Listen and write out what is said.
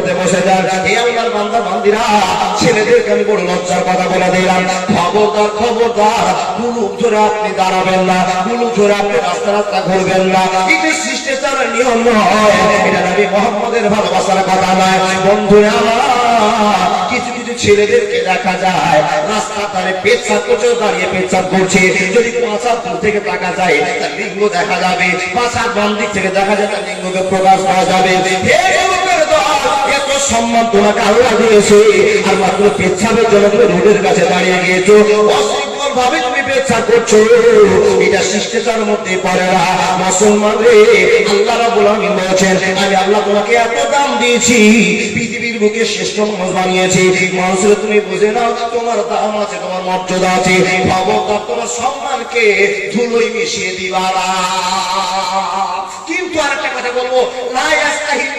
করতে বসে যান। এই আল্লাহর বান্দা বান্দিরা, ছেলেদেরকে আমি বড় লজ্জার কথা বলে দিলাম, খবরদার খবরদার, কুলুপ ধরে আপনি দাঁড়াবেন না, কুলুপ ধরে আপনি রাস্তা রাস্তা ঘুরবেন না। এটা শিষ্টাচারের নিয়ম নয়, এটা নবী মুহাম্মদের ভালোবাসার কথা নয়। বন্ধুরা আমার, কিছু কিছু ছেলেদেরকে দেখা যায় রাস্তা ধারে পেচ্ছাপ করছে, দাঁড়িয়ে পেচ্ছাপ করছে। যদি 5 হাত দূর থেকে তাকা যায় তার লিঙ্গ দেখা যাবে, 5 হাত বাম দিক থেকে দেখা যায় তার লিঙ্গকে প্রকাশ করা যাবে। এত সম্মান তোমাকে আল্লাহ দিয়েছে, আর মাত্র পেচ্ছাপের জন্য তুমি রোডের কাছে দাঁড়িয়ে গিয়েছো, অশৃঙ্খল ভাবে তুমি পেচ্ছাপ করছো। এটা শিষ্টাচার মধ্যে পড়ে না। মুসলমান রে, আল্লাহ রাব্বুল আলামিন বলেছেন, আমি আল্লাহ তোমাকে এত দাম দিয়েছি, পৃথিবীর বুকে শ্রেষ্ঠ মানুষ বানিয়েছি। মানুষের তুমি বুঝে নাও, তোমার দাম আছে, তোমার মর্যাদা আছে। খবরদার তোমার সম্মানকে ধুলোয় মিশিয়ে দিবা না। কিন্তু আরেকটা কথা বলবো, লা ইয়াস্তাহিল